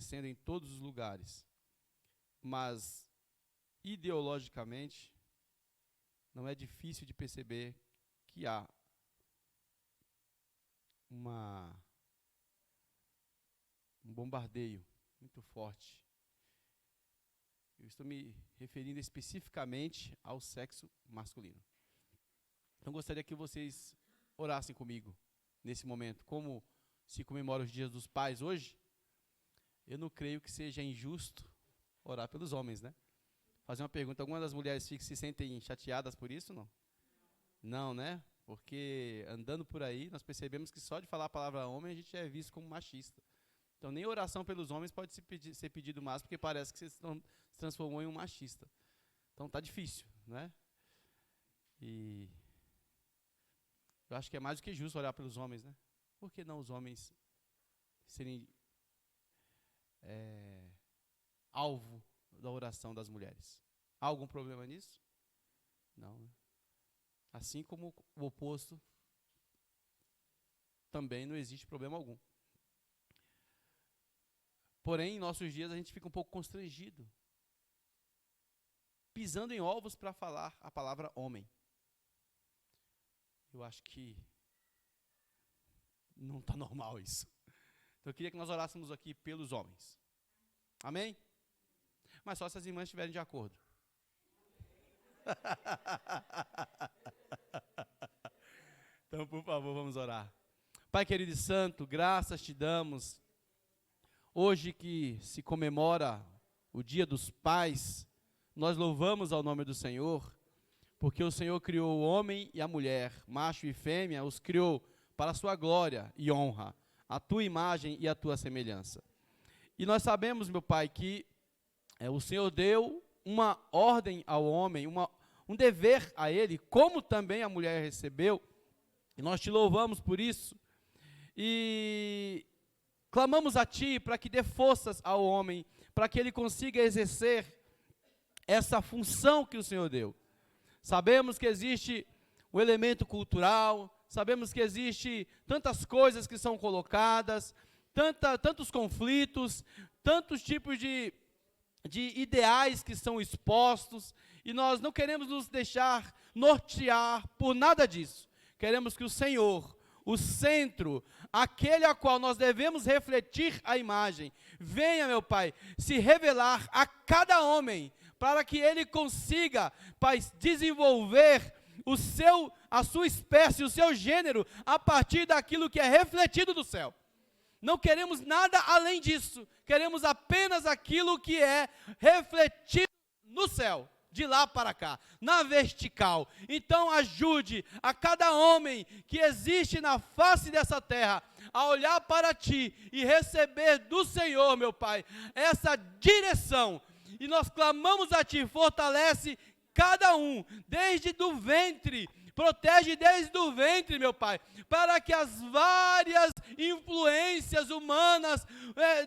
acontecendo em todos os lugares, mas ideologicamente não é difícil de perceber que há um bombardeio muito forte. Eu estou me referindo especificamente ao sexo masculino. Então, gostaria que vocês orassem comigo nesse momento. Como se comemora os dias dos pais hoje, eu não creio que seja injusto orar pelos homens, né? Fazer uma pergunta, algumas das mulheres se sentem chateadas por isso, não? Não, né? Porque andando por aí, nós percebemos que só de falar a palavra homem, a gente é visto como machista. Então, nem oração pelos homens pode ser pedido mais, porque parece que você se transformou em um machista. Então, tá difícil, né? E eu acho que é mais do que justo orar pelos homens, né? Por que não os homens serem alvo da oração das mulheres? Há algum problema nisso? Não, né? Assim como o oposto, também não existe problema algum. Porém, em nossos dias, a gente fica um pouco constrangido, pisando em ovos para falar a palavra homem. Eu acho que não está normal isso. Então, eu queria que nós orássemos aqui pelos homens. Amém? Mas só se as irmãs estiverem de acordo. Então, por favor, vamos orar. Pai querido e santo, graças te damos. Hoje que se comemora o Dia dos Pais, nós louvamos ao nome do Senhor, porque o Senhor criou o homem e a mulher, macho e fêmea, os criou para a sua glória e honra, a tua imagem e a tua semelhança. E nós sabemos, meu Pai, que o Senhor deu uma ordem ao homem, um dever a ele, como também a mulher recebeu, e nós te louvamos por isso, e clamamos a Ti para que dê forças ao homem, para que ele consiga exercer essa função que o Senhor deu. Sabemos que existe o elemento cultural, sabemos que existe tantas coisas que são colocadas, tantos conflitos, tantos tipos de ideais que são expostos, e nós não queremos nos deixar nortear por nada disso. Queremos que o Senhor, o centro, aquele a qual nós devemos refletir a imagem, venha, meu Pai, se revelar a cada homem, para que ele consiga, Pai, desenvolver a sua espécie, o seu gênero, a partir daquilo que é refletido do céu. Não queremos nada além disso, queremos apenas aquilo que é refletido no céu, de lá para cá, na vertical. Então ajude a cada homem que existe na face dessa terra, a olhar para Ti e receber do Senhor, meu Pai, essa direção. E nós clamamos a Ti, fortalece cada um, desde do ventre, protege desde o ventre, meu Pai, para que as várias influências humanas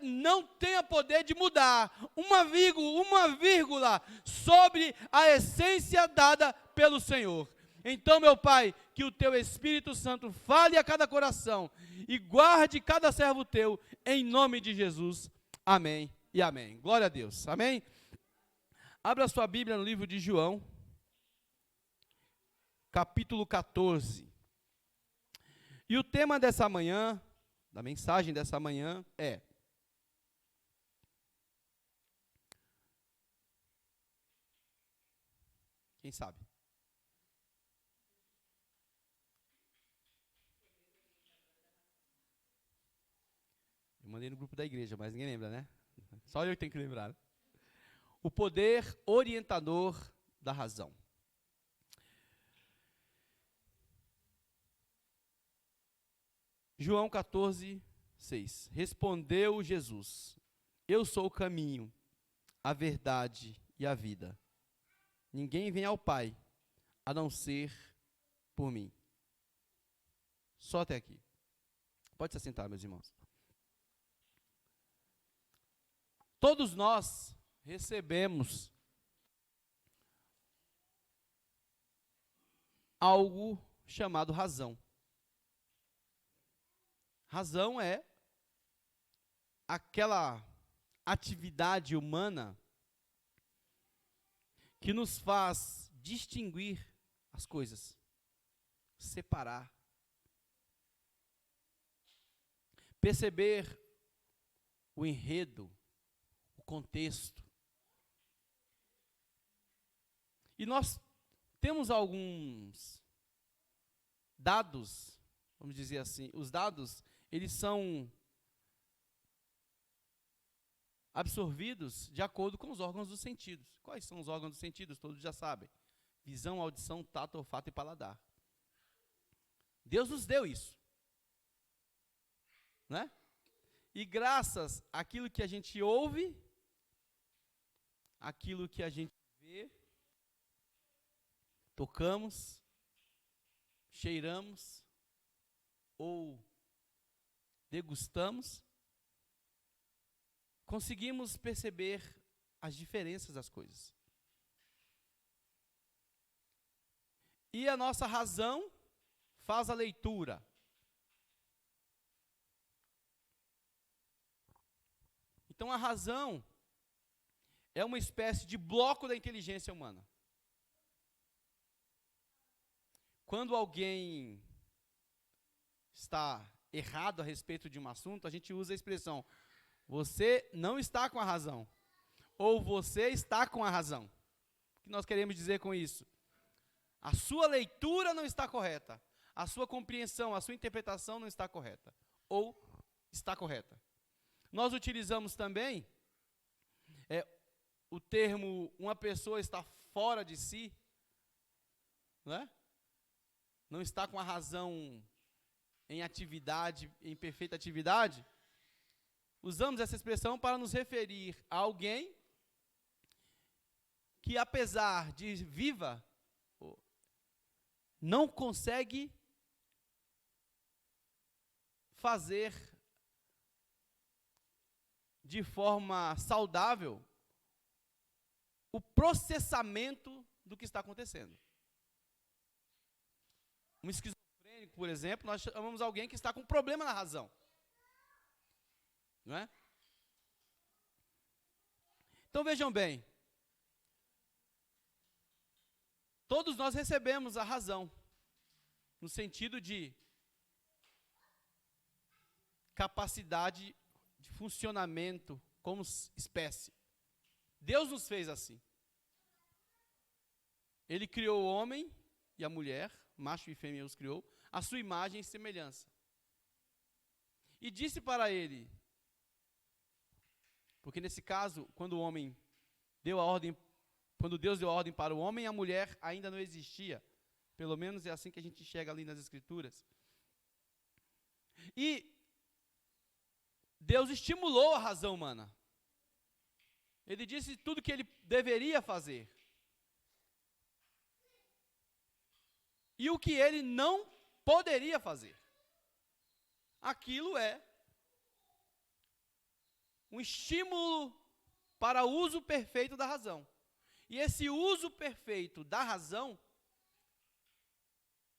não tenham poder de mudar uma vírgula sobre a essência dada pelo Senhor. Então, meu Pai, que o Teu Espírito Santo fale a cada coração e guarde cada servo Teu, em nome de Jesus. Amém e amém. Glória a Deus. Amém? Abra sua Bíblia no livro de João, capítulo 14. E o tema dessa manhã, da mensagem dessa manhã, é: quem sabe? Eu mandei no grupo da igreja, mas ninguém lembra, né? Só eu que tenho que lembrar. O poder orientador da razão. João 14, 6. Respondeu Jesus: Eu sou o caminho, a verdade e a vida. Ninguém vem ao Pai, a não ser por mim. Só até aqui. Pode se assentar, meus irmãos. Todos nós recebemos algo chamado razão. Razão é aquela atividade humana que nos faz distinguir as coisas, separar, perceber o enredo, o contexto. E nós temos alguns dados, vamos dizer assim, os dados, eles são absorvidos de acordo com os órgãos dos sentidos. Quais são os órgãos dos sentidos? Todos já sabem. Visão, audição, tato, olfato e paladar. Deus nos deu isso. Né? E graças àquilo que a gente ouve, aquilo que a gente vê, tocamos, cheiramos ou degustamos, conseguimos perceber as diferenças das coisas. E a nossa razão faz a leitura. Então a razão é uma espécie de bloco da inteligência humana. Quando alguém está errado a respeito de um assunto, a gente usa a expressão: você não está com a razão, ou você está com a razão. O que nós queremos dizer com isso? A sua leitura não está correta, a sua compreensão, a sua interpretação não está correta, ou está correta. Nós utilizamos também o termo uma pessoa está fora de si, né? Não está com a razão em atividade, em perfeita atividade. Usamos essa expressão para nos referir a alguém que, apesar de viva, não consegue fazer de forma saudável o processamento do que está acontecendo. Um esquizofrênico, por exemplo, nós chamamos alguém que está com problema na razão. Não é? Então vejam bem, todos nós recebemos a razão, no sentido de capacidade de funcionamento como espécie. Deus nos fez assim. Ele criou o homem e a mulher, macho e fêmea os criou, a sua imagem e semelhança. E disse para ele, porque nesse caso, quando o homem deu a ordem, quando Deus deu a ordem para o homem, a mulher ainda não existia. Pelo menos é assim que a gente chega ali nas Escrituras. E Deus estimulou a razão humana. Ele disse tudo que ele deveria fazer. E o que ele não poderia fazer. Aquilo é um estímulo para o uso perfeito da razão. E esse uso perfeito da razão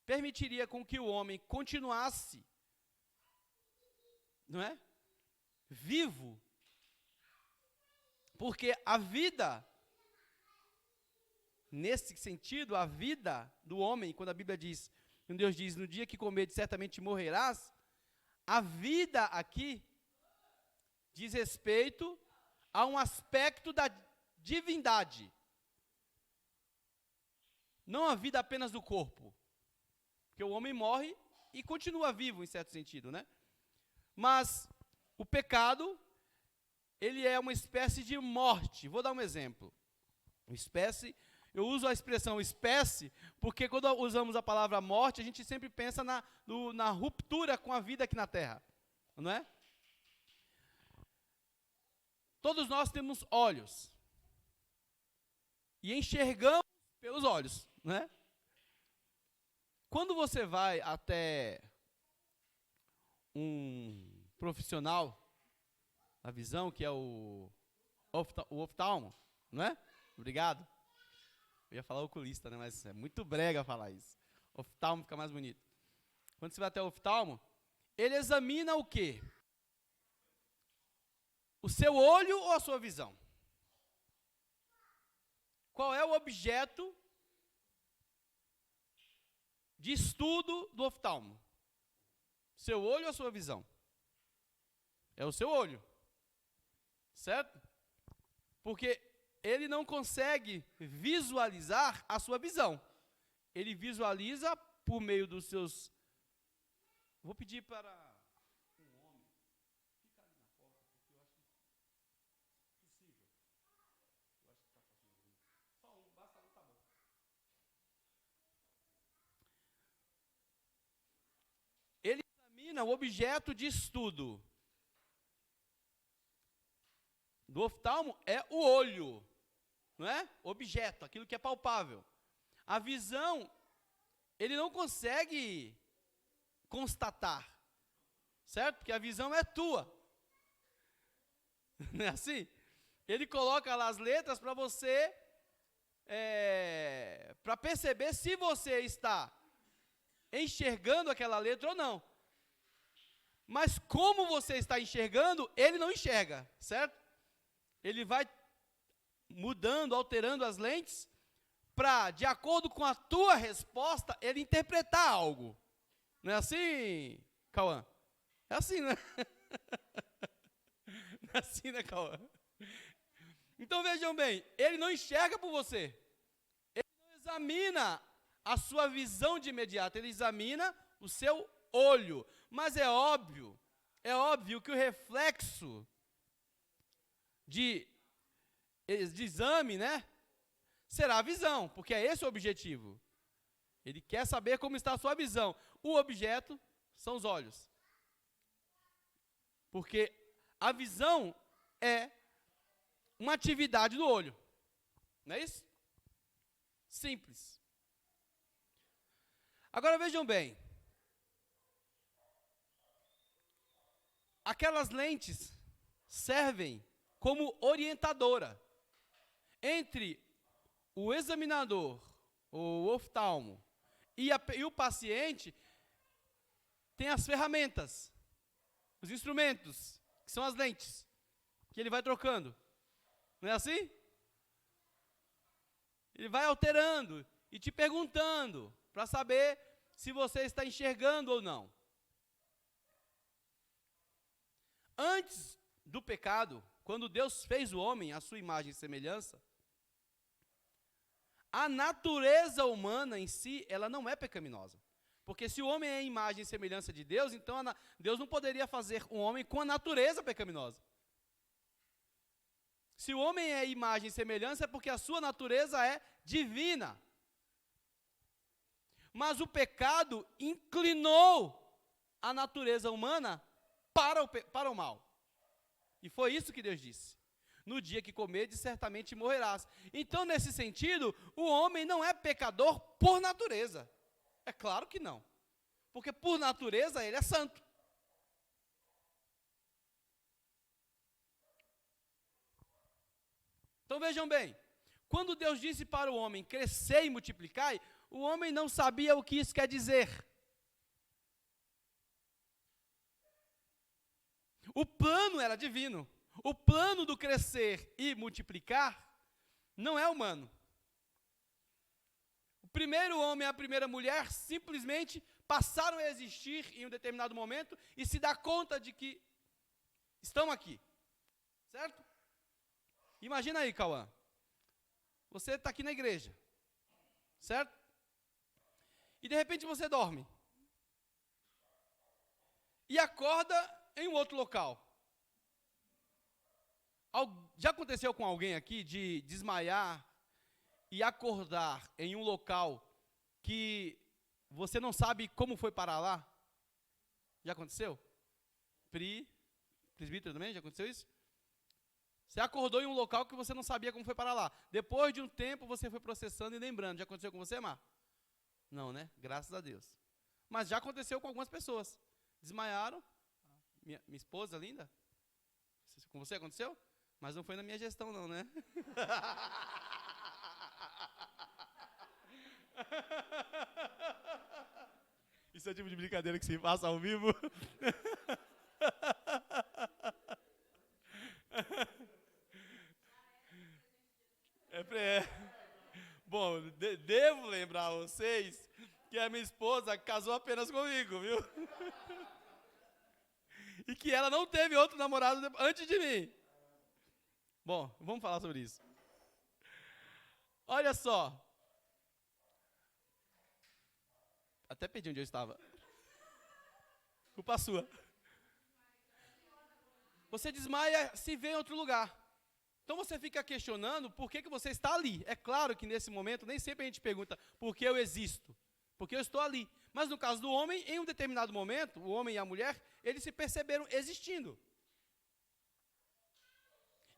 permitiria com que o homem continuasse, não é? Vivo. Porque a vida, nesse sentido, a vida do homem, quando a Bíblia diz, quando Deus diz, no dia que comerdes certamente morrerás, a vida aqui diz respeito a um aspecto da divindade. Não a vida apenas do corpo. Porque o homem morre e continua vivo, em certo sentido, né? Mas o pecado, ele é uma espécie de morte. Vou dar um exemplo. Eu uso a expressão espécie, porque quando usamos a palavra morte, a gente sempre pensa na ruptura com a vida aqui na Terra. Não é? Todos nós temos olhos. E enxergamos pelos olhos, né? Quando você vai até um profissional da visão, que é o oftalmo, não é? Obrigado. Eu ia falar oculista, né? Mas é muito brega falar isso. Oftalmo fica mais bonito. Quando você vai até o oftalmo, ele examina o quê? O seu olho ou a sua visão? Qual é o objeto de estudo do oftalmo? Seu olho ou a sua visão? É o seu olho. Certo? Porque ele não consegue visualizar a sua visão. Ele visualiza por meio dos seus... Vou pedir para um homem ficar ali na porta, porque eu acho possível. Eu acho que está fazendo. Só um, basta um, tá bom. Ele examina o objeto de estudo do oftalmo é o olho, não é? Objeto, aquilo que é palpável. A visão, ele não consegue constatar, certo? Porque a visão é tua. Não é assim? Ele coloca lá as letras para você, para perceber se você está enxergando aquela letra ou não. Mas como você está enxergando, ele não enxerga, certo? Ele vai mudando, alterando as lentes, para, de acordo com a tua resposta, ele interpretar algo. Não é assim, Cauã? É assim, né? Não é assim, né, Cauã? Então vejam bem, ele não enxerga por você. Ele não examina a sua visão de imediato, ele examina o seu olho. Mas é óbvio que o reflexo de exame, né, será a visão, porque é esse o objetivo. Ele quer saber como está a sua visão. O objeto são os olhos. Porque a visão é uma atividade do olho. Não é isso? Simples. Agora vejam bem. Aquelas lentes servem como orientadora entre o examinador, o oftalmo, e o paciente. Tem as ferramentas, os instrumentos, que são as lentes, que ele vai trocando. Não é assim? Ele vai alterando e te perguntando para saber se você está enxergando ou não. Antes do pecado, quando Deus fez o homem à sua imagem e semelhança, a natureza humana em si, ela não é pecaminosa. Porque se o homem é a imagem e semelhança de Deus, então Deus não poderia fazer um homem com a natureza pecaminosa. Se o homem é imagem e semelhança, é porque a sua natureza é divina. Mas o pecado inclinou a natureza humana para o mal. E foi isso que Deus disse. No dia que comerdes, certamente morrerás. Então, nesse sentido, o homem não é pecador por natureza. É claro que não. Porque por natureza ele é santo. Então vejam bem, quando Deus disse para o homem crescer e multiplicai, o homem não sabia o que isso quer dizer. O plano era divino. O plano do crescer e multiplicar não é humano. O primeiro homem e a primeira mulher simplesmente passaram a existir em um determinado momento e se dá conta de que estão aqui. Certo? Imagina aí, Cauã. Você está aqui na igreja. Certo? E de repente você dorme. E acorda em um outro local. Já aconteceu com alguém aqui de desmaiar e acordar em um local que você não sabe como foi parar lá? Já aconteceu? Presbítero também, já aconteceu isso? Você acordou em um local que você não sabia como foi parar lá. Depois de um tempo você foi processando e lembrando. Já aconteceu com você, Mar? Não, né? Graças a Deus. Mas já aconteceu com algumas pessoas. Desmaiaram. Minha esposa linda. Com você aconteceu? Mas não foi na minha gestão não, né? Isso é o tipo de brincadeira que se passa ao vivo? É. Bom, devo lembrar a vocês que a minha esposa casou apenas comigo, viu? E que ela não teve outro namorado antes de mim. Bom, vamos falar sobre isso. Olha só. Até perdi onde eu estava. Culpa sua. Você desmaia, se vê em outro lugar. Então você fica questionando por que você está ali. É claro que nesse momento nem sempre a gente pergunta por que eu existo. Porque eu estou ali. Mas no caso do homem, em um determinado momento, o homem e a mulher, eles se perceberam existindo.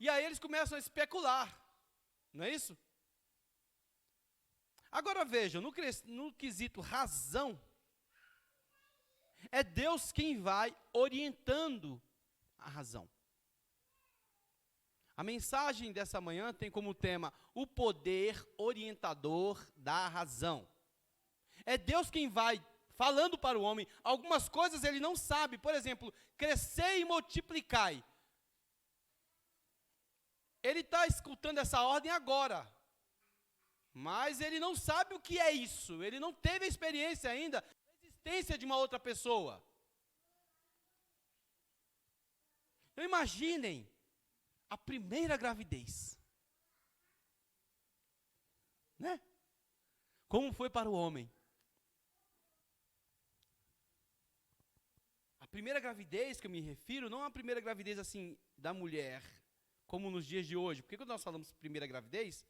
E aí eles começam a especular. Não é isso? Agora vejam, no quesito razão, é Deus quem vai orientando a razão. A mensagem dessa manhã tem como tema o poder orientador da razão. É Deus quem vai falando para o homem, algumas coisas ele não sabe, por exemplo, crescer e multiplicai. Ele está escutando essa ordem agora, mas ele não sabe o que é isso, ele não teve a experiência ainda da existência de uma outra pessoa. Então imaginem a primeira gravidez, né? Como foi para o homem? A primeira gravidez que eu me refiro, não é a primeira gravidez assim da mulher, como nos dias de hoje. Porque quando nós falamos primeira gravidez,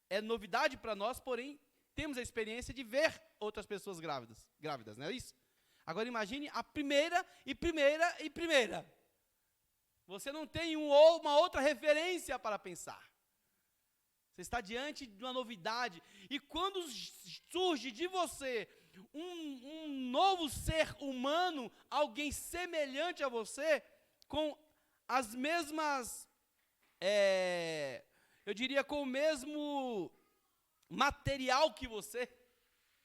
é novidade para nós, porém, temos a experiência de ver outras pessoas grávidas, não é isso? Agora imagine a primeira. Você não tem uma outra referência para pensar. Você está diante de uma novidade. E quando surge de você um novo ser humano, alguém semelhante a você, com as mesmas, eu diria, com o mesmo material que você,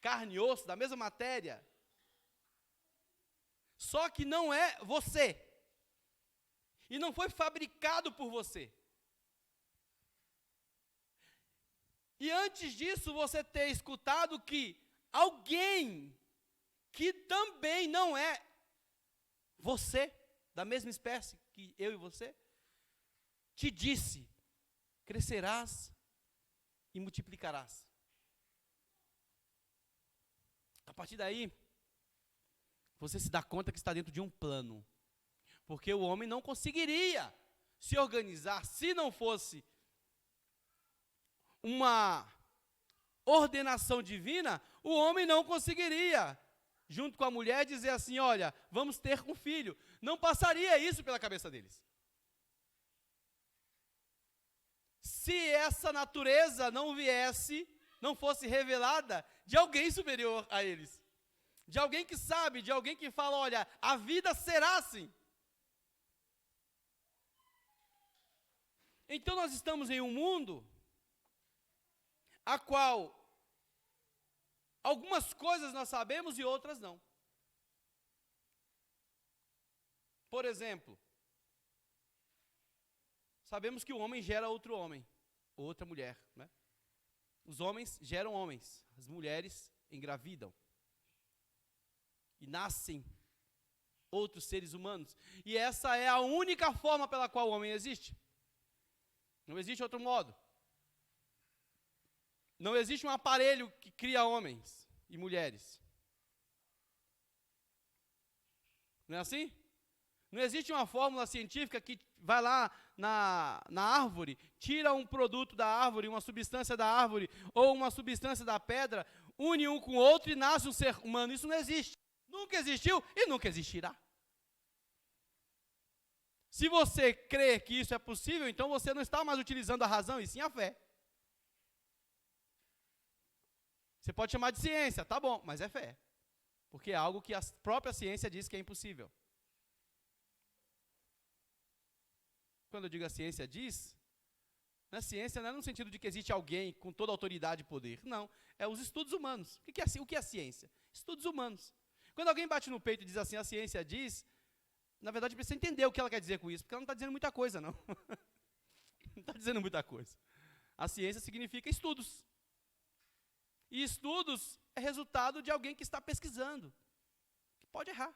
carne e osso, da mesma matéria, só que não é você, e não foi fabricado por você. E antes disso, você ter escutado que alguém que também não é você, da mesma espécie que eu e você, te disse: crescerás e multiplicarás. A partir daí, você se dá conta que está dentro de um plano. Porque o homem não conseguiria se organizar se não fosse uma ordenação divina. O homem não conseguiria, junto com a mulher, dizer assim: olha, vamos ter um filho. Não passaria isso pela cabeça deles. Se essa natureza não viesse, não fosse revelada de alguém superior a eles. De alguém que sabe, de alguém que fala: olha, a vida será assim. Então nós estamos em um mundo a qual algumas coisas nós sabemos e outras não. Por exemplo, sabemos que o homem gera outro homem, outra mulher, né? Os homens geram homens, as mulheres engravidam. E nascem outros seres humanos. E essa é a única forma pela qual o homem existe. Não existe outro modo. Não existe um aparelho que cria homens e mulheres. Não é assim? Não existe uma fórmula científica que vai lá na árvore, tira um produto da árvore, uma substância da árvore, ou uma substância da pedra, une um com o outro e nasce um ser humano. Isso não existe. Nunca existiu e nunca existirá. Se você crê que isso é possível, então você não está mais utilizando a razão, e sim a fé. Você pode chamar de ciência, tá bom, mas é fé. Porque é algo que a própria ciência diz que é impossível. Quando eu digo a ciência diz, a ciência não é no sentido de que existe alguém com toda a autoridade e poder. Não, é os estudos humanos. O que é ciência? Estudos humanos. Quando alguém bate no peito e diz assim, a ciência diz, na verdade precisa entender o que ela quer dizer com isso, porque ela não está dizendo muita coisa, não. Não está dizendo muita coisa. A ciência significa estudos. E estudos é resultado de alguém que está pesquisando. Que pode errar.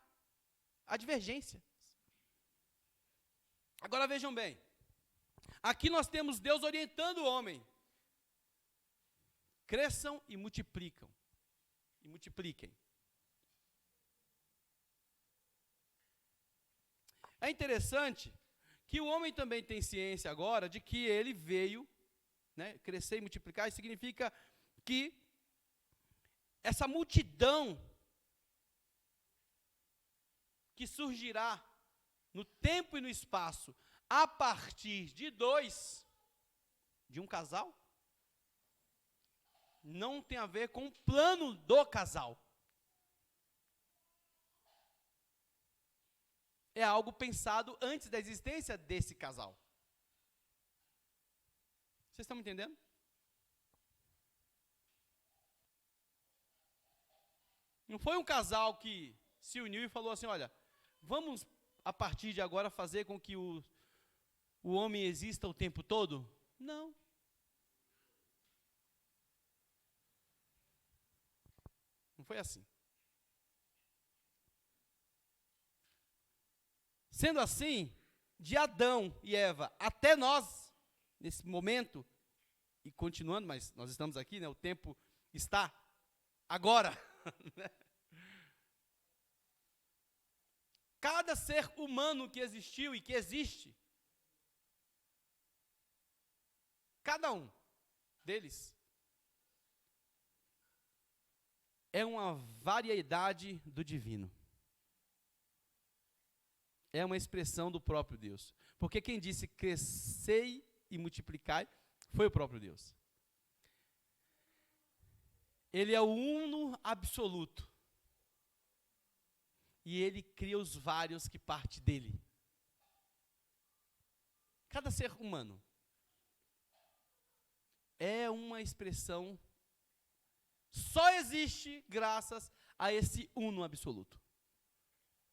Há divergência. Agora vejam bem. Aqui nós temos Deus orientando o homem. Cresçam e multiplicam. E multipliquem. É interessante que o homem também tem ciência agora de que ele veio, né, crescer e multiplicar, isso significa que essa multidão que surgirá no tempo e no espaço a partir de um casal, não tem a ver com o plano do casal. É algo pensado antes da existência desse casal. Vocês estão me entendendo? Não foi um casal que se uniu e falou assim, olha, vamos a partir de agora fazer com que o homem exista o tempo todo? Não. Não foi assim. Sendo assim, de Adão e Eva até nós, nesse momento, e continuando, mas nós estamos aqui, né, o tempo está agora. Cada ser humano que existiu e que existe, cada um deles, é uma variedade do divino. É uma expressão do próprio Deus. Porque quem disse crescei e multiplicai foi o próprio Deus. Ele é o uno absoluto. E ele cria os vários que parte dele. Cada ser humano é uma expressão, só existe graças a esse uno absoluto.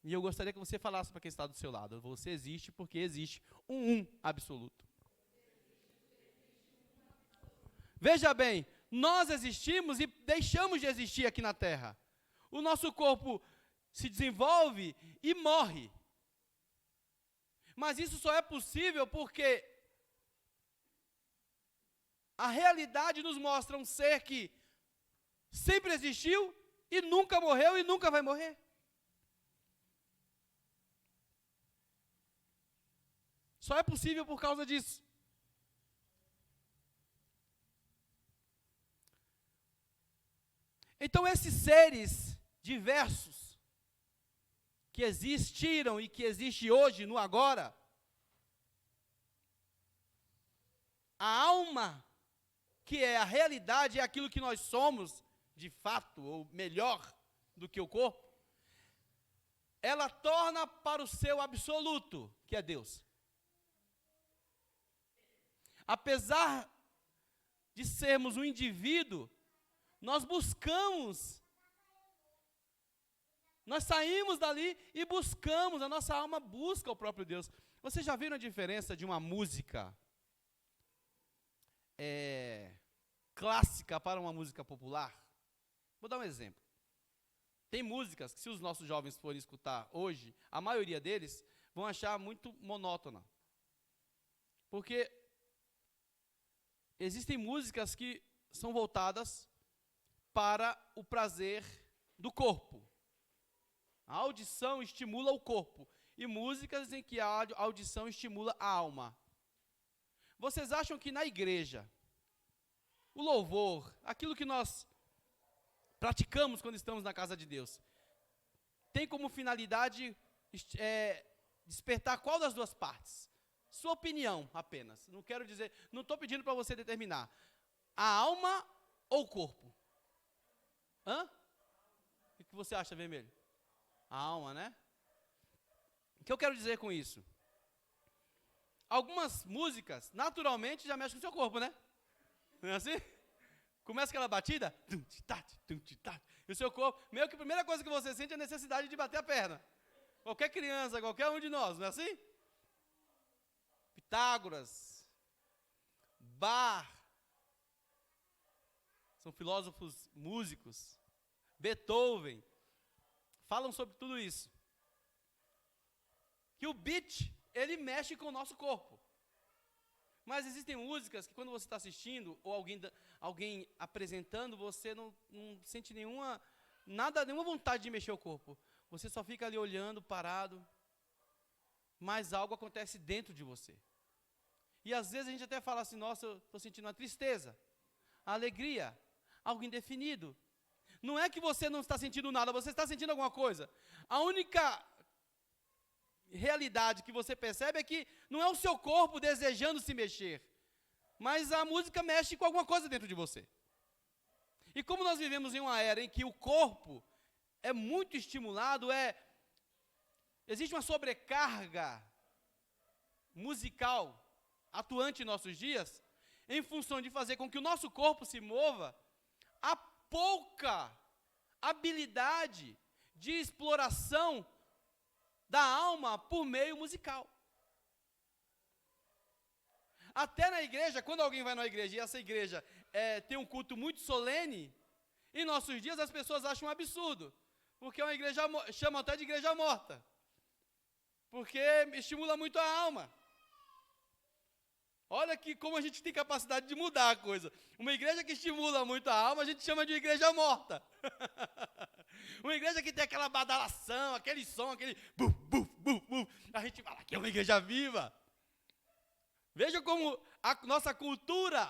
E eu gostaria que você falasse para quem está do seu lado, você existe porque existe um absoluto. Veja bem, nós existimos e deixamos de existir aqui na Terra. O nosso corpo se desenvolve e morre. Mas isso só é possível porque a realidade nos mostra um ser que sempre existiu e nunca morreu e nunca vai morrer. Só é possível por causa disso. Então esses seres diversos que existiram e que existem hoje, no agora, a alma, que é a realidade, é aquilo que nós somos, de fato, ou melhor do que o corpo, ela torna para o seu absoluto, que é Deus. Apesar de sermos um indivíduo, nós buscamos, nós saímos dali e buscamos, a nossa alma busca o próprio Deus. Vocês já viram a diferença de uma música clássica para uma música popular? Vou dar um exemplo. Tem músicas que, se os nossos jovens forem escutar hoje, a maioria deles vão achar muito monótona. Porque existem músicas que são voltadas para o prazer do corpo. A audição estimula o corpo. E músicas em que a audição estimula a alma. Vocês acham que na igreja, o louvor, aquilo que nós praticamos quando estamos na casa de Deus, tem como finalidade despertar qual das duas partes? Sua opinião apenas. Não quero dizer, não estou pedindo para você determinar. A alma ou o corpo? Hã? O que você acha, vermelho? A alma, né? O que eu quero dizer com isso? Algumas músicas, naturalmente, já mexem com o seu corpo, né? Não é assim? Começa aquela batida, e o seu corpo, meio que a primeira coisa que você sente é a necessidade de bater a perna. Qualquer criança, qualquer um de nós, não é assim? Pitágoras, Bach, são filósofos músicos, Beethoven, falam sobre tudo isso. Que o beat, ele mexe com o nosso corpo. Mas existem músicas que quando você está assistindo, ou alguém apresentando, você não sente nenhuma vontade de mexer o corpo. Você só fica ali olhando, parado, mas algo acontece dentro de você. E às vezes a gente até fala assim, nossa, eu estou sentindo uma tristeza, a alegria, algo indefinido. Não é que você não está sentindo nada, você está sentindo alguma coisa. A única realidade que você percebe é que não é o seu corpo desejando se mexer, mas a música mexe com alguma coisa dentro de você. E como nós vivemos em uma era em que o corpo é muito estimulado, existe uma sobrecarga musical atuante em nossos dias, em função de fazer com que o nosso corpo se mova, há pouca habilidade de exploração da alma por meio musical. Até na igreja, quando alguém vai na igreja e essa igreja tem um culto muito solene, em nossos dias as pessoas acham um absurdo, porque é uma igreja, chamam até de igreja morta, porque estimula muito a alma. Olha que como a gente tem capacidade de mudar a coisa. Uma igreja que estimula muito a alma, a gente chama de igreja morta. Uma igreja que tem aquela badalação, aquele som, aquele buf, buf, buf, buf, a gente fala que é uma igreja viva. Veja como a nossa cultura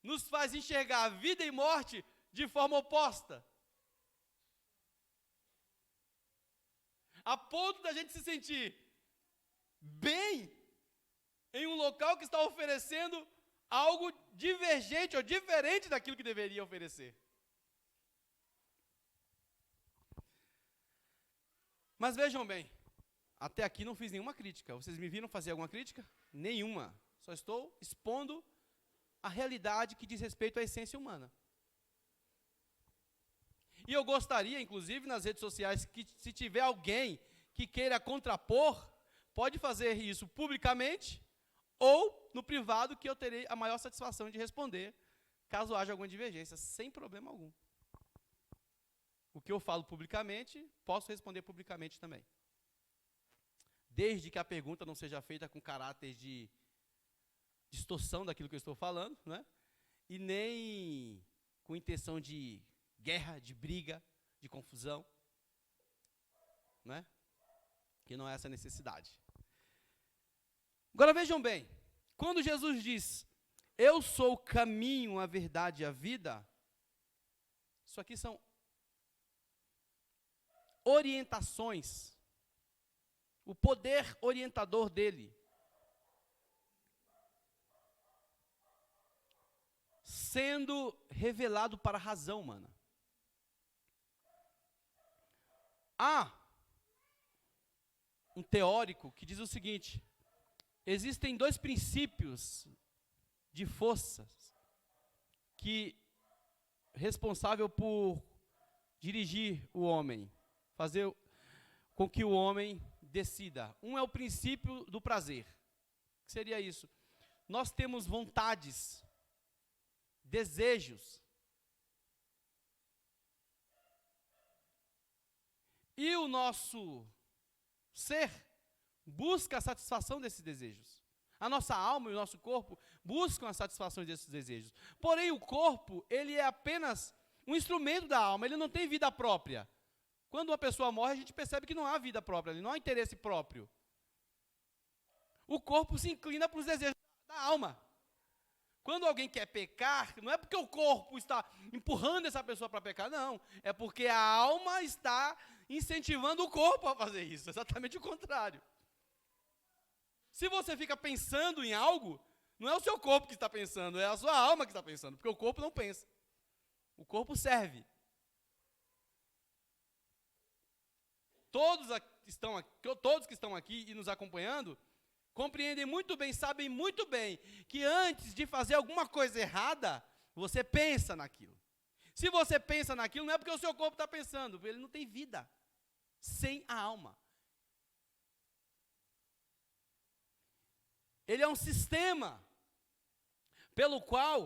nos faz enxergar vida e morte de forma oposta. A ponto da gente se sentir bem em um local que está oferecendo algo divergente ou diferente daquilo que deveria oferecer. Mas vejam bem, até aqui não fiz nenhuma crítica. Vocês me viram fazer alguma crítica? Nenhuma. Só estou expondo a realidade que diz respeito à essência humana. E eu gostaria, inclusive, nas redes sociais, que se tiver alguém que queira contrapor, pode fazer isso publicamente ou no privado, que eu terei a maior satisfação de responder, caso haja alguma divergência, sem problema algum. O que eu falo publicamente, posso responder publicamente também. Desde que a pergunta não seja feita com caráter de distorção daquilo que eu estou falando, né? E nem com intenção de guerra, de briga, de confusão, né? Que não é essa a necessidade. Agora vejam bem, quando Jesus diz, eu sou o caminho, a verdade e a vida, isso aqui são orientações, o poder orientador dele, sendo revelado para a razão humana. Há um teórico que diz o seguinte, existem dois princípios de forças que responsável por dirigir o homem, fazer com que o homem decida. Um é o princípio do prazer. O que seria isso? Nós temos vontades, desejos. E o nosso ser busca a satisfação desses desejos. A nossa alma e o nosso corpo buscam a satisfação desses desejos. Porém, o corpo, ele é apenas um instrumento da alma, ele não tem vida própria. Quando uma pessoa morre, a gente percebe que não há vida própria, não há interesse próprio. O corpo se inclina para os desejos da alma. Quando alguém quer pecar, não é porque o corpo está empurrando essa pessoa para pecar, não. É porque a alma está incentivando o corpo a fazer isso, exatamente o contrário. Se você fica pensando em algo, não é o seu corpo que está pensando, é a sua alma que está pensando, porque o corpo não pensa. O corpo serve. Todos que estão aqui e nos acompanhando, compreendem muito bem, sabem muito bem, que antes de fazer alguma coisa errada, você pensa naquilo. Se você pensa naquilo, não é porque o seu corpo está pensando, ele não tem vida sem a alma. Ele é um sistema pelo qual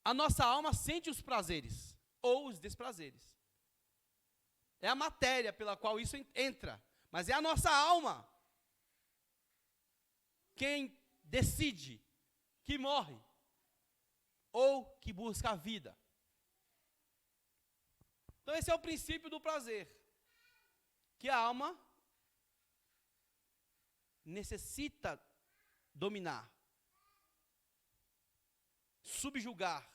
a nossa alma sente os prazeres ou os desprazeres. É a matéria pela qual isso entra, mas é a nossa alma quem decide que morre ou que busca a vida. Então esse é o princípio do prazer, que a alma necessita dominar, subjugar.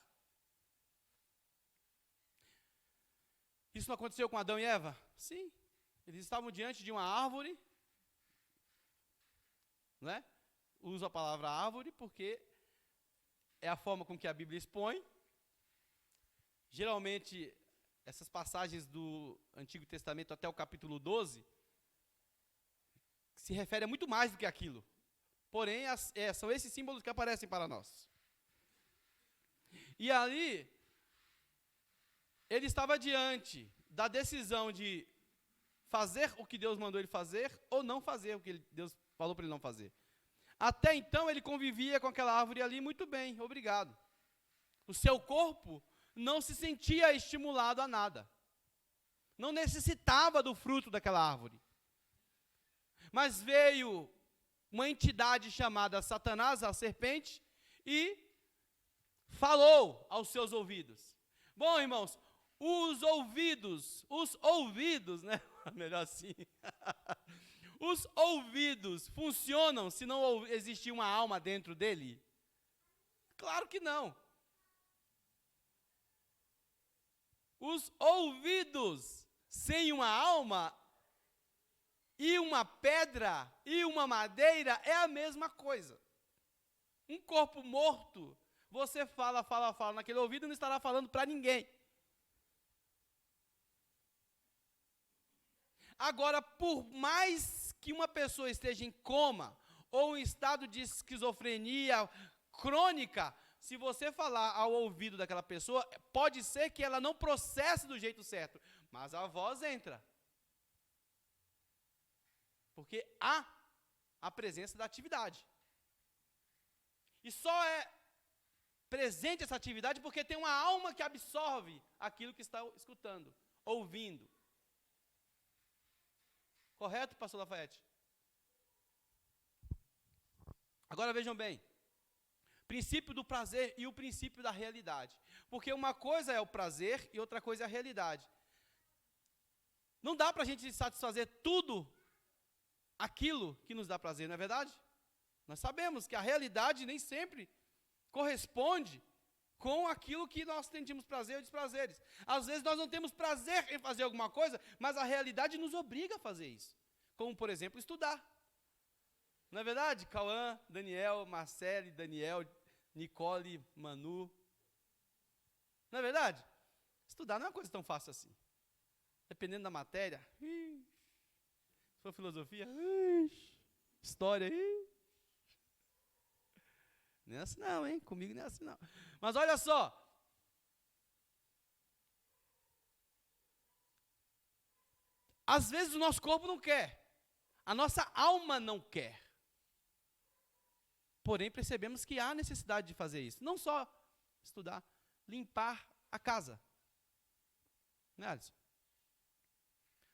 Isso não aconteceu com Adão e Eva? Sim. Eles estavam diante de uma árvore, né? Uso a palavra árvore porque é a forma com que a Bíblia expõe. Geralmente, essas passagens do Antigo Testamento até o capítulo 12 se refere a muito mais do que aquilo. Porém, são esses símbolos que aparecem para nós. E ali, ele estava diante da decisão de fazer o que Deus mandou ele fazer ou não fazer o que Deus falou para ele não fazer. Até então, ele convivia com aquela árvore ali muito bem, obrigado. O seu corpo não se sentia estimulado a nada. Não necessitava do fruto daquela árvore. Mas veio uma entidade chamada Satanás, a serpente, e falou aos seus ouvidos. Bom, irmãos, os ouvidos, né? Melhor assim. Os ouvidos funcionam se não existir uma alma dentro dele? Claro que não. Os ouvidos sem uma alma e uma pedra e uma madeira é a mesma coisa. Um corpo morto, você fala naquele ouvido e não estará falando para ninguém. Agora, por mais que uma pessoa esteja em coma ou em estado de esquizofrenia crônica, se você falar ao ouvido daquela pessoa, pode ser que ela não processe do jeito certo, mas a voz entra. Porque há a presença da atividade. E só é presente essa atividade porque tem uma alma que absorve aquilo que está escutando, ouvindo. Correto, pastor Lafayette? Agora vejam bem. Princípio do prazer e o princípio da realidade. Porque uma coisa é o prazer e outra coisa é a realidade. Não dá para a gente satisfazer tudo aquilo que nos dá prazer, não é verdade? Nós sabemos que a realidade nem sempre corresponde com aquilo que nós sentimos prazer ou desprazeres. Às vezes nós não temos prazer em fazer alguma coisa, mas a realidade nos obriga a fazer isso. Como, por exemplo, estudar. Não é verdade? Cauã, Daniel, Marcele, Daniel, Nicole, Manu. Não é verdade? Estudar não é uma coisa tão fácil assim. Dependendo da matéria. Se for filosofia, história, não é assim não, hein? Comigo não é assim não. Mas olha só. Às vezes o nosso corpo não quer. A nossa alma não quer. Porém, percebemos que há necessidade de fazer isso. Não só estudar, limpar a casa. Não é, Alisson?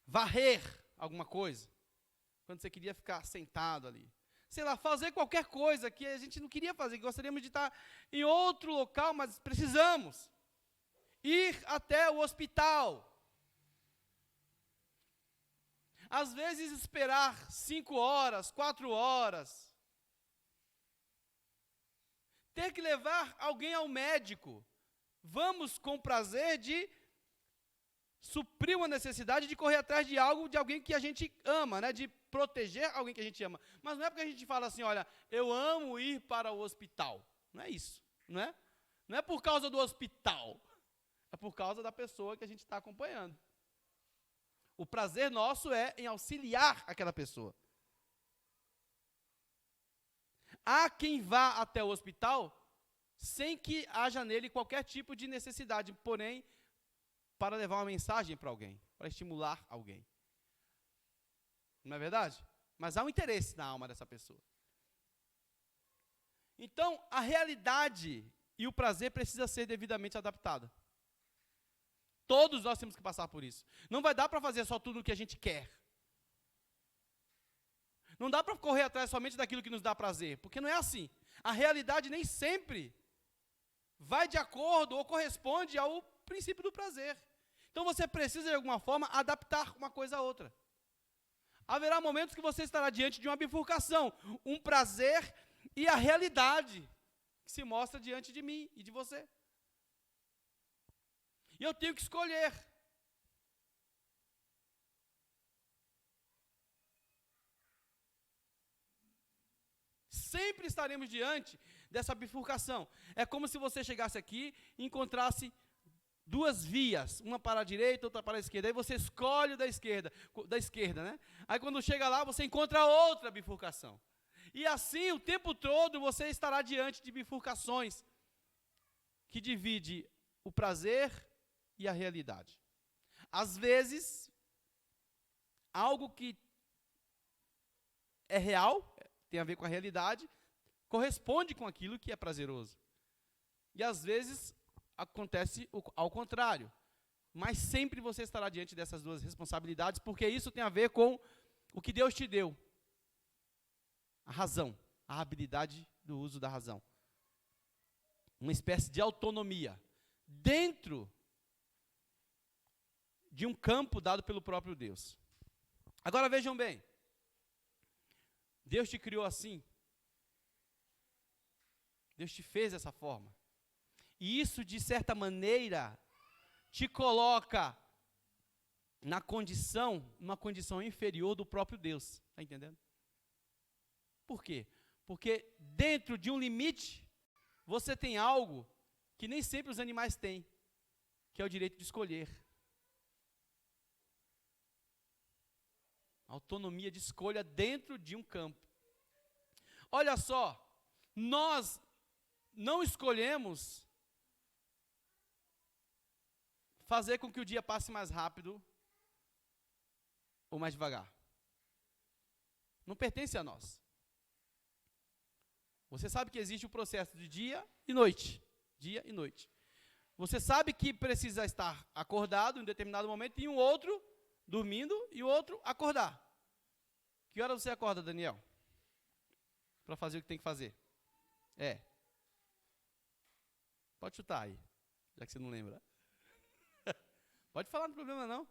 Varrer alguma coisa. Quando você queria ficar sentado ali. Sei lá, fazer qualquer coisa que a gente não queria fazer, que gostaríamos de estar em outro local, mas precisamos. Ir até o hospital. Às vezes esperar 5 horas, 4 horas. Ter que levar alguém ao médico. Vamos com prazer de suprir uma necessidade de correr atrás de algo, de alguém que a gente ama, né? De proteger alguém que a gente ama. Mas não é porque a gente fala assim, olha, eu amo ir para o hospital. Não é isso, não é? Não é por causa do hospital. É por causa da pessoa que a gente está acompanhando. O prazer nosso é em auxiliar aquela pessoa. Há quem vá até o hospital sem que haja nele qualquer tipo de necessidade, porém, para levar uma mensagem para alguém, para estimular alguém. Não é verdade? Mas há um interesse na alma dessa pessoa. Então, a realidade e o prazer precisa ser devidamente adaptada. Todos nós temos que passar por isso. Não vai dar para fazer só tudo o que a gente quer. Não dá para correr atrás somente daquilo que nos dá prazer, porque não é assim. A realidade nem sempre vai de acordo ou corresponde ao princípio do prazer. Então você precisa, de alguma forma, adaptar uma coisa a outra. Haverá momentos que você estará diante de uma bifurcação, um prazer e a realidade que se mostra diante de mim e de você. E eu tenho que escolher. Sempre estaremos diante dessa bifurcação. É como se você chegasse aqui e encontrasse duas vias, uma para a direita, outra para a esquerda. Aí você escolhe o da esquerda, né? Aí quando chega lá, você encontra outra bifurcação. E assim, o tempo todo, você estará diante de bifurcações que divide o prazer e a realidade. Às vezes, algo que é real, tem a ver com a realidade, corresponde com aquilo que é prazeroso. E às vezes acontece ao contrário. Mas sempre você estará diante dessas duas responsabilidades, porque isso tem a ver com o que Deus te deu. A razão, a habilidade do uso da razão. Uma espécie de autonomia dentro de um campo dado pelo próprio Deus. Agora vejam bem, Deus te criou assim, Deus te fez dessa forma, e isso de certa maneira te coloca uma condição inferior do próprio Deus, está entendendo? Por quê? Porque dentro de um limite, você tem algo que nem sempre os animais têm, que é o direito de escolher. Autonomia de escolha dentro de um campo. Olha só, nós não escolhemos fazer com que o dia passe mais rápido ou mais devagar. Não pertence a nós. Você sabe que existe o processo de dia e noite. Dia e noite. Você sabe que precisa estar acordado em um determinado momento e um outro dormindo e o outro acordar. Que hora você acorda, Daniel? Para fazer o que tem que fazer. Pode chutar aí, já que você não lembra. Pode falar, não tem problema não.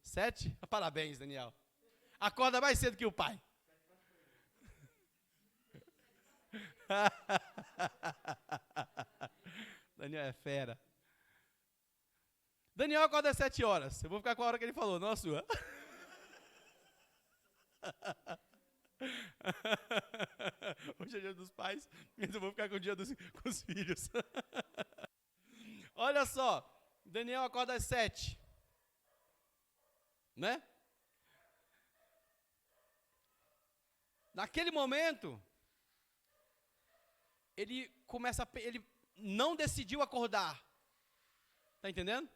7? Parabéns, Daniel. Acorda mais cedo que o pai. Daniel é fera. Daniel acorda às 7 horas. Eu vou ficar com a hora que ele falou, não a sua. Hoje é dia dos pais, mas eu vou ficar com o dia com os filhos. Olha só, Daniel acorda às 7. Né? Naquele momento, ele não decidiu acordar. Está entendendo?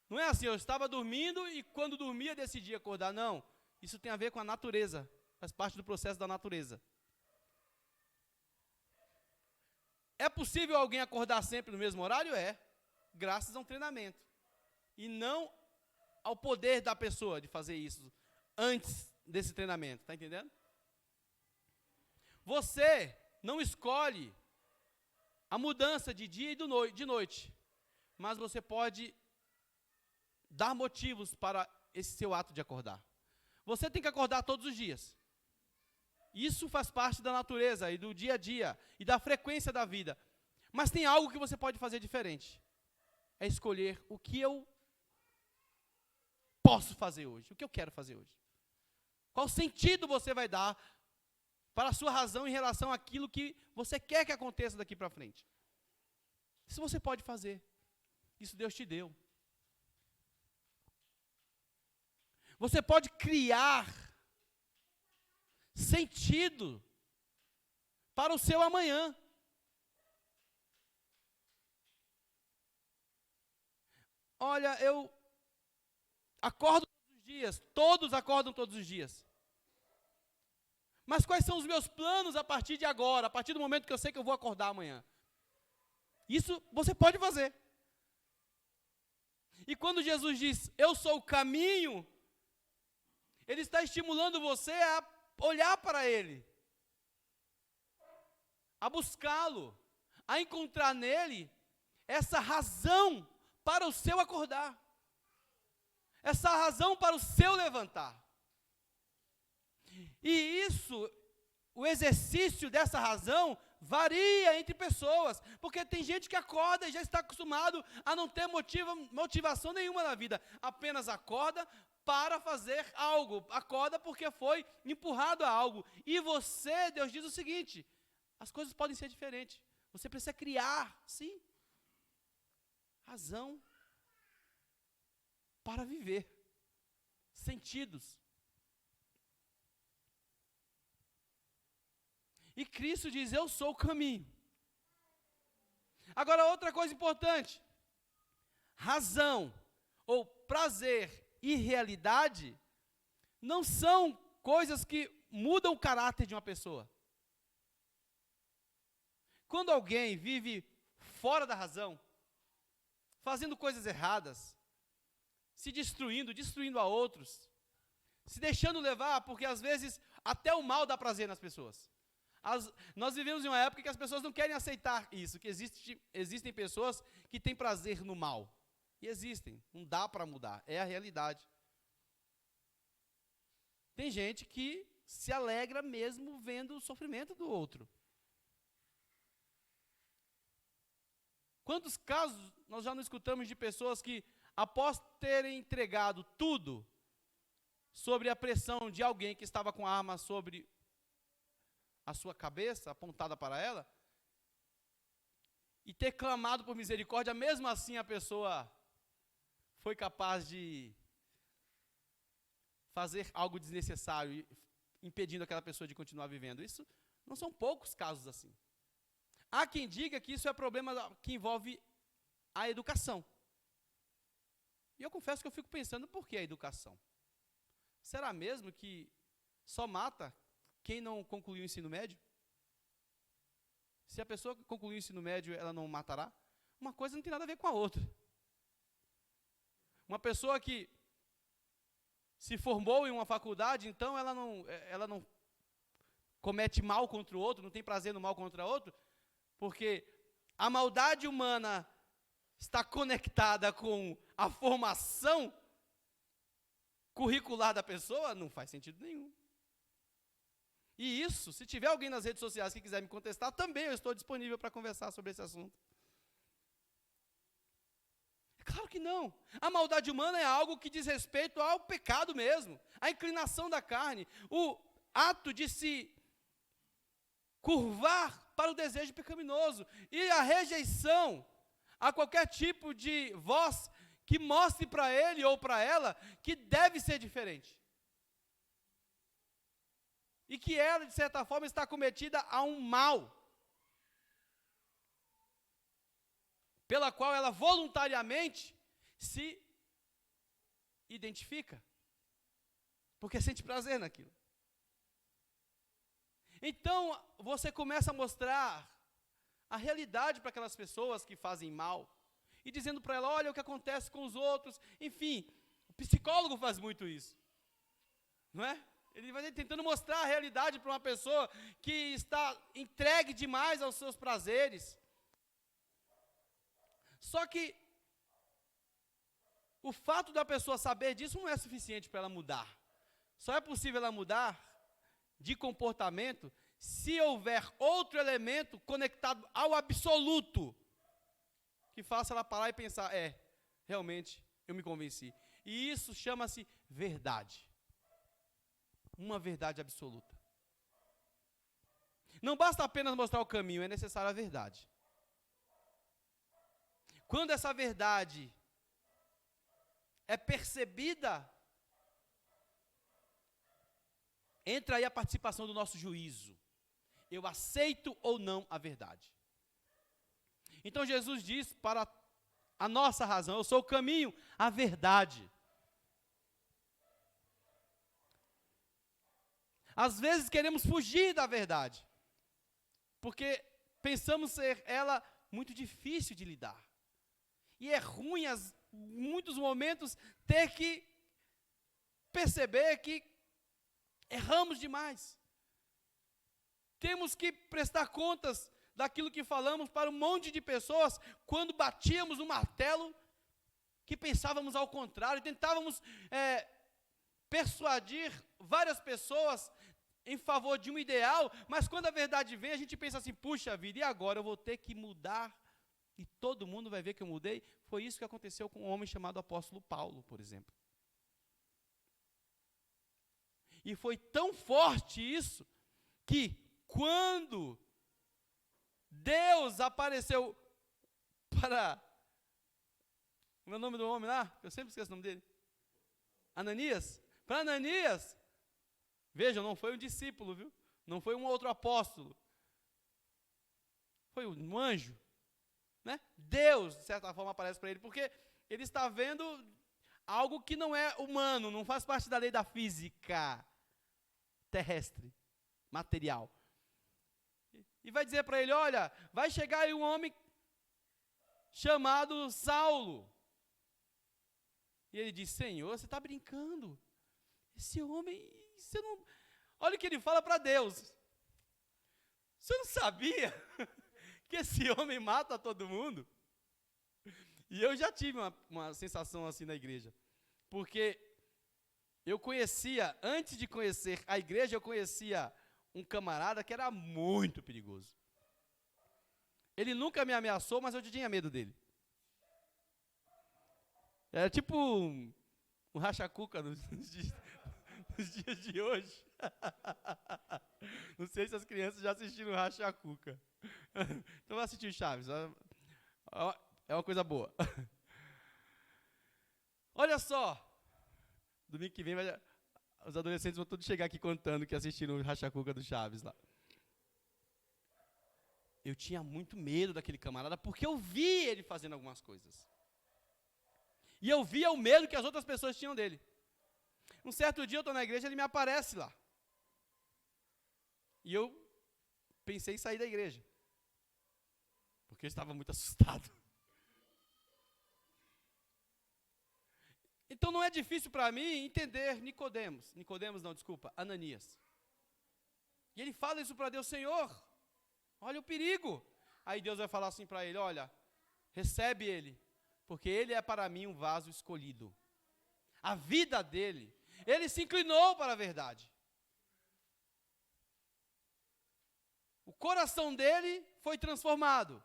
Não é assim, eu estava dormindo e quando dormia decidi acordar. Não, isso tem a ver com a natureza. Faz parte do processo da natureza. É possível alguém acordar sempre no mesmo horário? É, graças a um treinamento. E não ao poder da pessoa de fazer isso antes desse treinamento, está entendendo? Você não escolhe a mudança de dia e de noite, mas você pode dar motivos para esse seu ato de acordar. Você tem que acordar todos os dias. Isso faz parte da natureza e do dia a dia e da frequência da vida. Mas tem algo que você pode fazer diferente. É escolher o que eu posso fazer hoje, o que eu quero fazer hoje. Qual sentido você vai dar para a sua razão em relação àquilo que você quer que aconteça daqui para frente. Isso você pode fazer. Isso Deus te deu. Você pode criar sentido para o seu amanhã. Olha, eu acordo todos os dias, todos acordam todos os dias. Mas quais são os meus planos a partir de agora, a partir do momento que eu sei que eu vou acordar amanhã? Isso você pode fazer. E quando Jesus diz, eu sou o caminho, Ele está estimulando você a olhar para Ele, a buscá-lo, a encontrar nele essa razão para o seu acordar, essa razão para o seu levantar. E isso, o exercício dessa razão, varia entre pessoas, porque tem gente que acorda e já está acostumado a não ter motivação nenhuma na vida, apenas acorda para fazer algo, acorda porque foi empurrado a algo. E você, Deus diz o seguinte, as coisas podem ser diferentes, você precisa criar, sim, razão para viver, sentidos. E Cristo diz, eu sou o caminho. Agora, outra coisa importante, razão, ou prazer e realidade, não são coisas que mudam o caráter de uma pessoa. Quando alguém vive fora da razão, fazendo coisas erradas, se destruindo a outros, se deixando levar, porque às vezes até o mal dá prazer nas pessoas. Nós vivemos em uma época que as pessoas não querem aceitar isso, que existem pessoas que têm prazer no mal. E existem, não dá para mudar, é a realidade. Tem gente que se alegra mesmo vendo o sofrimento do outro. Quantos casos nós já não escutamos de pessoas que, após terem entregado tudo sobre a pressão de alguém que estava com a arma sobre a sua cabeça, apontada para ela, e ter clamado por misericórdia, mesmo assim a pessoa foi capaz de fazer algo desnecessário, impedindo aquela pessoa de continuar vivendo. Isso não são poucos casos assim. Há quem diga que isso é problema que envolve a educação. E eu confesso que eu fico pensando, por que a educação? Será mesmo que só mata quem não concluiu o ensino médio? Se a pessoa que concluiu o ensino médio, ela não matará? Uma coisa não tem nada a ver com a outra. Uma pessoa que se formou em uma faculdade, então ela não comete mal contra o outro, não tem prazer no mal contra o outro, porque a maldade humana está conectada com a formação curricular da pessoa, não faz sentido nenhum. E isso, se tiver alguém nas redes sociais que quiser me contestar, também eu estou disponível para conversar sobre esse assunto. É claro que não. A maldade humana é algo que diz respeito ao pecado mesmo, à inclinação da carne, o ato de se curvar para o desejo pecaminoso e a rejeição a qualquer tipo de voz que mostre para ele ou para ela que deve ser diferente. E que ela, de certa forma, está cometida a um mal, pela qual ela voluntariamente se identifica, porque sente prazer naquilo. Então, você começa a mostrar a realidade para aquelas pessoas que fazem mal, e dizendo para ela, olha o que acontece com os outros, enfim, o psicólogo faz muito isso, não é? Ele vai tentando mostrar a realidade para uma pessoa que está entregue demais aos seus prazeres. Só que o fato da pessoa saber disso não é suficiente para ela mudar. Só é possível ela mudar de comportamento se houver outro elemento conectado ao absoluto que faça ela parar e pensar, realmente, eu me convenci. E isso chama-se verdade. Uma verdade absoluta. Não basta apenas mostrar o caminho, é necessária a verdade. Quando essa verdade é percebida, entra aí a participação do nosso juízo. Eu aceito ou não a verdade. Então Jesus diz para a nossa razão, eu sou o caminho, a verdade. Às vezes queremos fugir da verdade, porque pensamos ser ela muito difícil de lidar. E é ruim, em muitos momentos, ter que perceber que erramos demais. Temos que prestar contas daquilo que falamos para um monte de pessoas, quando batíamos no martelo, que pensávamos ao contrário, tentávamos persuadir várias pessoas em favor de um ideal, mas quando a verdade vem, a gente pensa assim, puxa vida, e agora eu vou ter que mudar, e todo mundo vai ver que eu mudei? Foi isso que aconteceu com um homem chamado apóstolo Paulo, por exemplo. E foi tão forte isso, que quando Deus apareceu para... Como é o nome do homem lá? Eu sempre esqueço o nome dele. Ananias. Para Ananias, vejam, não foi um discípulo, viu? Não foi um outro apóstolo. Foi um anjo. Né? Deus, de certa forma, aparece para ele, porque ele está vendo algo que não é humano, não faz parte da lei da física terrestre, material. E vai dizer para ele, olha, vai chegar aí um homem chamado Saulo. E ele diz, Senhor, você está brincando. Esse homem, você não... Olha o que ele fala para Deus. Você não sabia que esse homem mata todo mundo? E eu já tive uma sensação assim na igreja. Porque eu conhecia, antes de conhecer a igreja, eu conhecia um camarada que era muito perigoso. Ele nunca me ameaçou, mas eu tinha medo dele. Era tipo um racha-cuca nos dias de hoje. Não sei se as crianças já assistiram racha-cuca. Então vai assistir Chaves. É uma coisa boa. Olha só. Domingo que vem os adolescentes vão todos chegar aqui contando que assistiram o racha-cuca do Chaves lá. Eu tinha muito medo daquele camarada, porque eu vi ele fazendo algumas coisas. E eu via o medo que as outras pessoas tinham dele. Um certo dia eu estou na igreja, ele me aparece lá. E eu pensei em sair da igreja. Porque eu estava muito assustado. Então não é difícil para mim entender Ananias. E ele fala isso para Deus, Senhor, olha o perigo. Aí Deus vai falar assim para ele, olha, recebe ele, porque ele é para mim um vaso escolhido. A vida dele, ele se inclinou para a verdade. O coração dele foi transformado.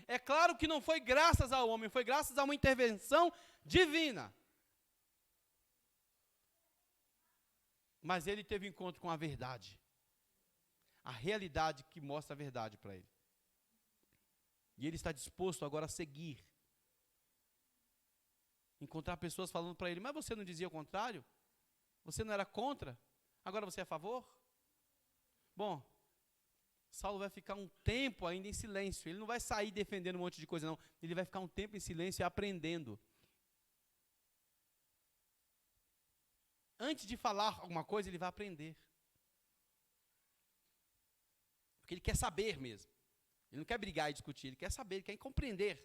É claro que não foi graças ao homem, foi graças a uma intervenção divina. Mas ele teve encontro com a verdade. A realidade que mostra a verdade para ele. E ele está disposto agora a seguir. Encontrar pessoas falando para ele, mas você não dizia o contrário? Você não era contra? Agora você é a favor? Bom, Saulo vai ficar um tempo ainda em silêncio. Ele não vai sair defendendo um monte de coisa, não. Ele vai ficar um tempo em silêncio e aprendendo. Antes de falar alguma coisa, ele vai aprender. Porque ele quer saber mesmo. Ele não quer brigar e discutir, ele quer saber, ele quer compreender.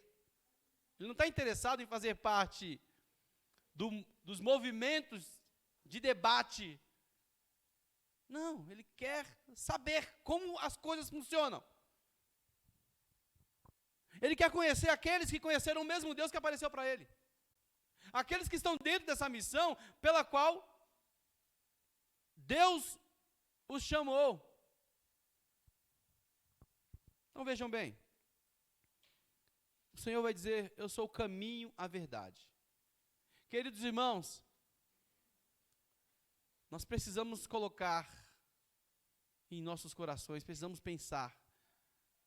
Ele não está interessado em fazer parte dos movimentos de debate. Não, ele quer saber como as coisas funcionam. Ele quer conhecer aqueles que conheceram o mesmo Deus que apareceu para ele. Aqueles que estão dentro dessa missão pela qual Deus os chamou. Então vejam bem. O Senhor vai dizer, eu sou o caminho, a verdade. Queridos irmãos, nós precisamos colocar em nossos corações, precisamos pensar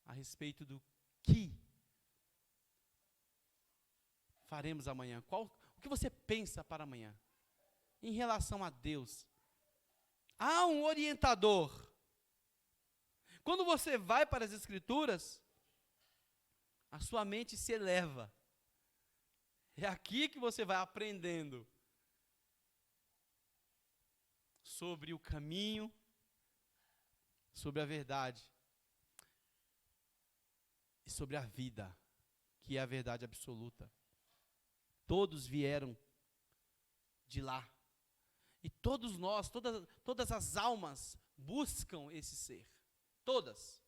a respeito do que faremos amanhã. O que você pensa para amanhã? Em relação a Deus. Há um orientador. Quando você vai para as Escrituras, a sua mente se eleva. É aqui que você vai aprendendo sobre o caminho, sobre a verdade e sobre a vida, que é a verdade absoluta. Todos vieram de lá. E todos nós, todas as almas buscam esse ser. Todas.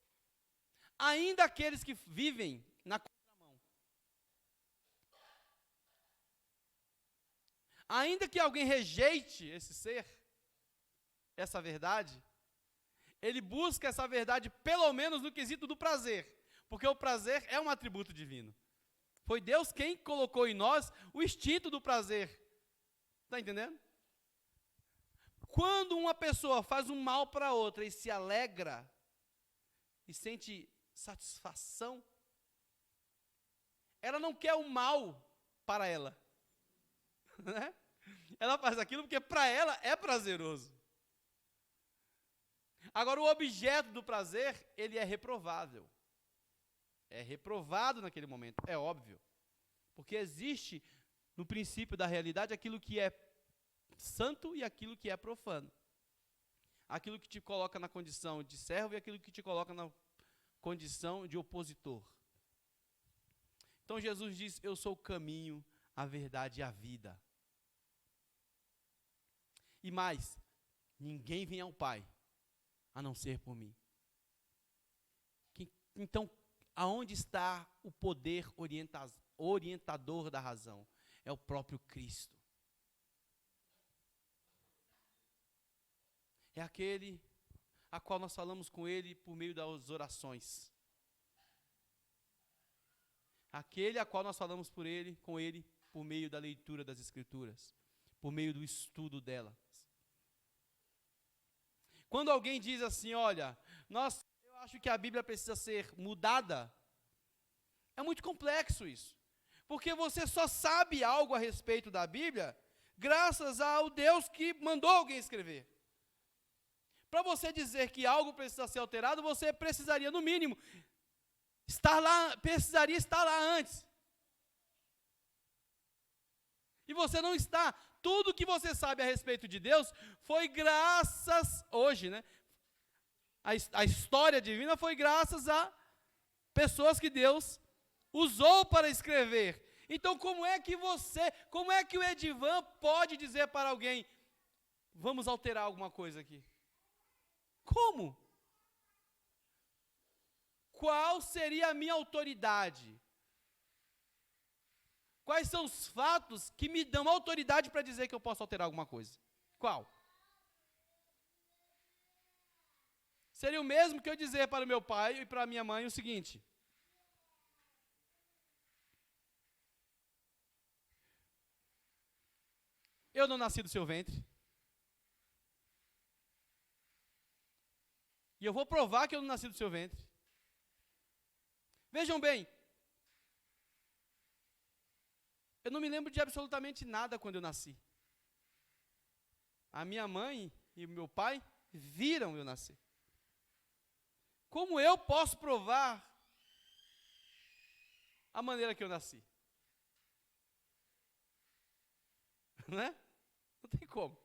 Ainda aqueles que vivem na contramão. Ainda que alguém rejeite esse ser, essa verdade, ele busca essa verdade pelo menos no quesito do prazer. Porque o prazer é um atributo divino. Foi Deus quem colocou em nós o instinto do prazer. Está entendendo? Quando uma pessoa faz um mal para outra e se alegra e sente satisfação, ela não quer o mal para ela. Né? Ela faz aquilo porque para ela é prazeroso. Agora, o objeto do prazer, ele é reprovável. É reprovado naquele momento, é óbvio. Porque existe, no princípio da realidade, aquilo que é santo e aquilo que é profano. Aquilo que te coloca na condição de servo e aquilo que te coloca na condição de opositor. Então Jesus diz: eu sou o caminho, a verdade e a vida. E mais, ninguém vem ao Pai a não ser por mim. Então, aonde está o poder orientador da razão? É o próprio Cristo. É aquele a qual nós falamos com Ele por meio das orações. Aquele a qual nós falamos com Ele por meio da leitura das Escrituras, por meio do estudo delas. Quando alguém diz assim, olha, eu acho que a Bíblia precisa ser mudada, é muito complexo isso. Porque você só sabe algo a respeito da Bíblia graças ao Deus que mandou alguém escrever. Para você dizer que algo precisa ser alterado, você precisaria, no mínimo, precisaria estar lá antes. E você não está. Tudo que você sabe a respeito de Deus foi graças, hoje, né? A história divina foi graças a pessoas que Deus usou para escrever. Então, como é que o Edivan pode dizer para alguém, vamos alterar alguma coisa aqui? Como? Qual seria a minha autoridade? Quais são os fatos que me dão autoridade para dizer que eu posso alterar alguma coisa? Qual? Seria o mesmo que eu dizer para o meu pai e para a minha mãe o seguinte: eu não nasci do seu ventre. E eu vou provar que eu não nasci do seu ventre. Vejam bem, eu não me lembro de absolutamente nada quando eu nasci. A minha mãe e o meu pai viram eu nascer. Como eu posso provar a maneira que eu nasci? Não é? Não tem como.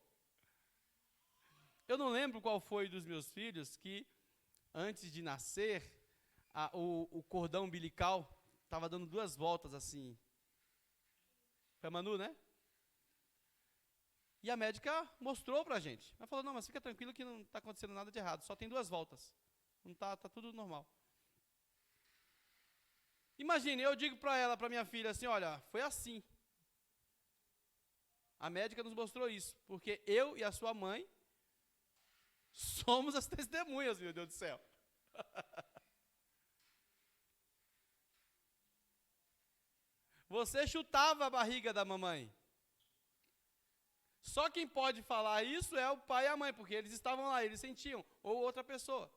Eu não lembro qual foi dos meus filhos que, antes de nascer, o cordão umbilical estava dando 2 voltas assim. Foi a Manu, né? E a médica mostrou pra gente. Ela falou, não, mas fica tranquilo que não está acontecendo nada de errado, só tem 2 voltas. Não tá tudo normal. Imagine, eu digo para minha filha assim, olha, foi assim. A médica nos mostrou isso, porque eu e a sua mãe somos as testemunhas, meu Deus do céu. Você chutava a barriga da mamãe. Só quem pode falar isso é o pai e a mãe, porque eles estavam lá, eles sentiam, ou outra pessoa.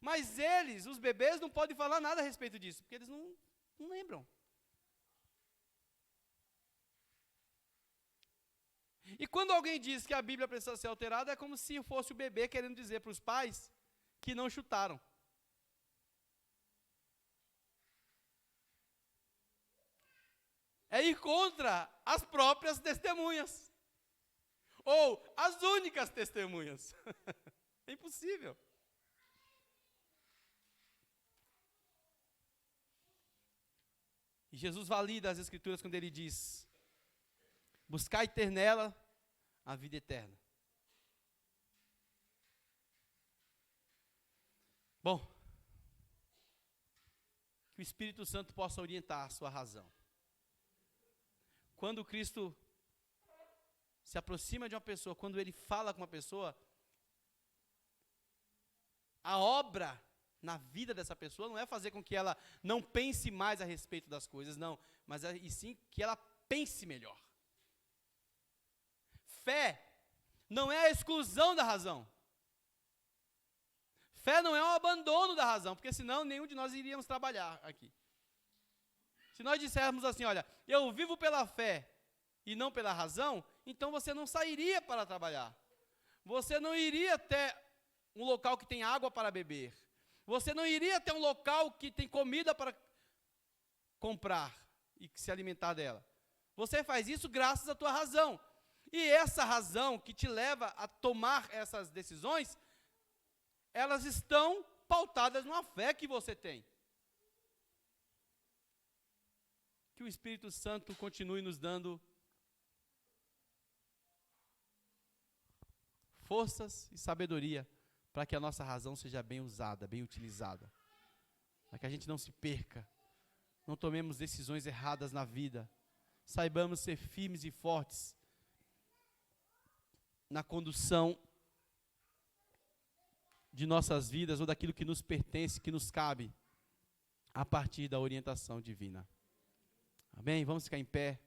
Mas eles, os bebês, não podem falar nada a respeito disso, porque eles não lembram. E quando alguém diz que a Bíblia precisa ser alterada, é como se fosse o bebê querendo dizer para os pais que não chutaram. É ir contra as próprias testemunhas. ou as únicas testemunhas. É impossível. E Jesus valida as Escrituras quando ele diz: buscai ter nela a vida eterna. Bom, que o Espírito Santo possa orientar a sua razão. Quando Cristo se aproxima de uma pessoa, quando ele fala com uma pessoa, a obra na vida dessa pessoa não é fazer com que ela não pense mais a respeito das coisas, não, mas e sim que ela pense melhor. Fé não é a exclusão da razão. Fé não é um abandono da razão, porque senão nenhum de nós iríamos trabalhar aqui. Se nós dissermos assim, olha, eu vivo pela fé e não pela razão, então você não sairia para trabalhar. Você não iria até um local que tem água para beber. Você não iria até um local que tem comida para comprar e se alimentar dela. Você faz isso graças à tua razão. E essa razão que te leva a tomar essas decisões, elas estão pautadas numa fé que você tem. Que o Espírito Santo continue nos dando forças e sabedoria para que a nossa razão seja bem usada, bem utilizada. Para que a gente não se perca, não tomemos decisões erradas na vida, saibamos ser firmes e fortes na condução de nossas vidas ou daquilo que nos pertence, que nos cabe, a partir da orientação divina. Amém? Vamos ficar em pé.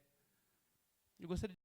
Eu gostaria